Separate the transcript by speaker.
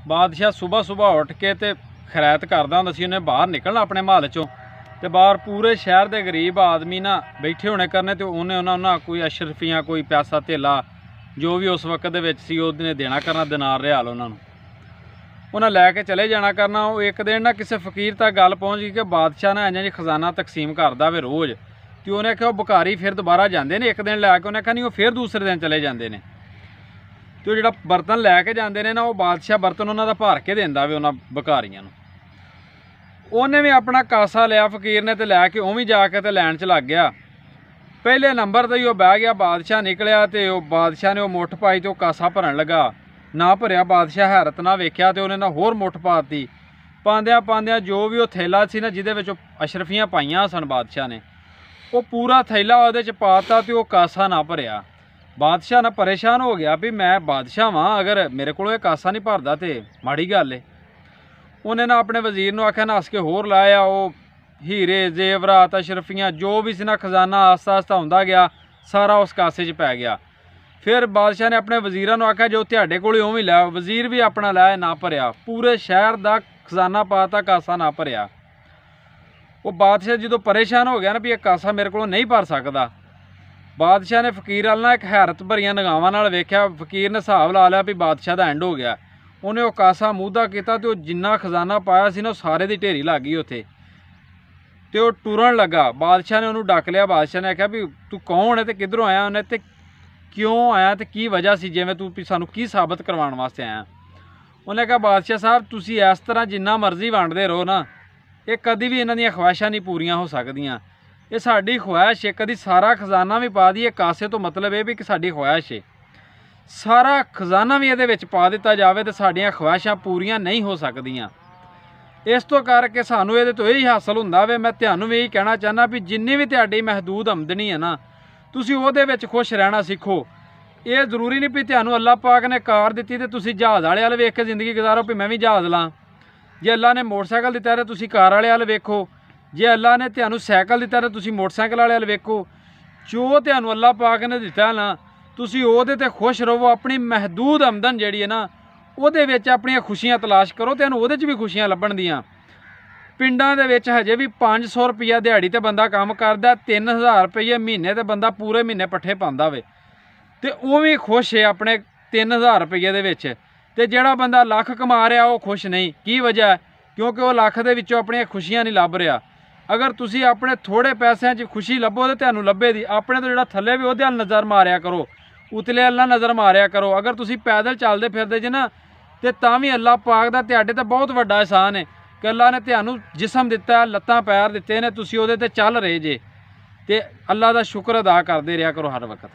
Speaker 1: बादशाह सुबह सुबह उठ के ते खैरत करदा हुंदा सी। उन्हें बाहर निकलना अपने महल चों ते बाहर पूरे शहर के गरीब आदमी ना बैठे होने करने तो उन्हें कोई अशरफियाँ कोई पैसा धेला जो भी उस वक्त दे देना करना दिनार रियाल उन्हें लैके चले जाना करना। वो एक दिन ना किसी फकीर तक गल पहुँच गई कि बादशाह ना इंज खजाना तकसीम करता वे रोज़। तो उन्हें आख्या बकारी फिर दोबारा जाते हैं एक दिन लैके, उन्हें आख्या नहीं वो फिर दूसरे दिन चले जाते हैं। तो जो बर्तन लैके जाते हैं ना वो बादशाह बर्तन उन्होंने भर के देंदा वे उन्होंने बकारियां। उन्हें भी अपना कासा लिया फकीर ने तो लैके वो भी जाके तो लैन च लग गया। पहले नंबर तो ही वह बह गया, बादशाह निकलिया तो बादशाह ने वो मुठ पाई तो कासा भरन लगा, ना भरिया। बादशाह हैरत ना वेख्या तो उन्हें ना होर मुठ पाती। पांदियां पांदियां जो भी वो थैला सी ना जिहदे अशरफियां पाइयां सन बादशाह ने, वो पूरा थैला उहदे च पाता तो वो कासा ना भरिया। बादशाह ना परेशान हो गया भी मैं बादशाह वां, अगर मेरे को कासा नहीं भरदा तो माड़ी गल है। उन्हें ना अपने वजीर नूं आख्या नस के होर लाया। वो हीरे जेवरात अशरफियाँ जो भी सी ना खजाना आस्ता आस्ता हुंदा गया, सारा उस कासे च पै गया। फिर बादशाह ने अपने वजीरां नूं आख्या जो तुहाडे कोल उवें ही लै। वजीर भी अपना लाया, ना भरिया। पूरे शहर का खजाना पाता, कासा ना भरिया। वो बादशाह जो परेशान हो गया ना भी ये कासा मेरे को नहीं भर सकता, बादशाह ने फकीर वाल ना एक हैरत भरिया निगाहां नाल वेख्या। फकीर ने हिसाब ला लिया भी बादशाह का एंड हो गया। उन्हें वो कासा मूधा किया तो जिन्ना खजाना पाया सी ना सारे की ढेरी लग गई उत्थे। तो टुरन लगा। बादशाह ने उन्होंने डक लिया। बादशाह ने आख्या भी तू कौन है तो किधरों आया, उन्हें तो क्यों आया तो की वजह सी, जिवें तू सानू की साबित करवाने वास्ते आया। उन्हें कहा बादशाह साहब तुसी इस तरह जिन्ना मर्जी वंडदे रहो ना, ये कभी भी इन्हां दियां ख्वाहिशां नहीं पूरियां हो सकदियां। ये साडी ख्वाहिश है, कभी सारा खजाना भी पा दईए कासे तो मतलब ये भी कि साडी ख्वाहिश है, सारा खजाना भी ये पा दिता जाए तो साडियां ख्वाहिशां पूरियां नहीं हो सकदियां। इस तो करके सानू ये तो यही हासिल हुंदा वे। मैं तुहानू भी यही कहना चाहना भी जिन्नी भी तुहाडी महदूद आमदनी है ना, तुसी उहदे विच खुश रहना सीखो। ये जरूरी नहीं भी तुहानू अल्लाह पाक ने कार दी तो तुसी जहाज़ वाले वाल वेख के जिंदगी गुजारो भी मैं भी जहाज़ लां। जे अल्लाह ने मोटरसाइकिल दिता तो तुसी कार वाले वाल वेखो। जे अल्लाह ने तुहानू साइकिल दिता तो तुसी मोटरसाइकिल वाले वाल वेखो। जो तुहानू अल्लाह पाक ने दिता ना तुसी उहदे ते खुश रहो। अपनी महदूद आमदन जिहड़ी है ना उहदे विच अपनियां खुशियां तलाश करो, तुहानू उहदे च भी खुशियां लभण दियां। पिंडां दे विच हजे भी 500 रुपया दिहाड़ी ते बंदा काम करदा, 3000 रुपये महीने ते बंदा पूरे महीने पट्ठे पांदा वे ते उवें खुश है अपने 3000 रुपये दे विच। ते जिहड़ा बंदा लख कमा रहा वो खुश नहीं। की वजह है? क्योंकि वह लख दे विचों अपनियां खुशियां नहीं लभ रहा। अगर तुसी अपने थोड़े पैसों च खुशी लभो तो तुहानू लभे दी। अपने तो जिहड़ा थल्ले भी उहदे अल नज़र मारिया करो, उतले अल नज़र मारिया करो। अगर तुसी पैदल चलते फिरदे जे ना तो तां भी अल्लाह पाक दा तुहाडे ते बहुत वड्डा एहसान है कि अल्लाह ने तुहानू जिसम दिता, लत्तां पैर दिते ने, तुसी उहदे ते चल रहे जे। ते अल्लाह दा शुक्र अदा करदे रहा करो हर वक्त।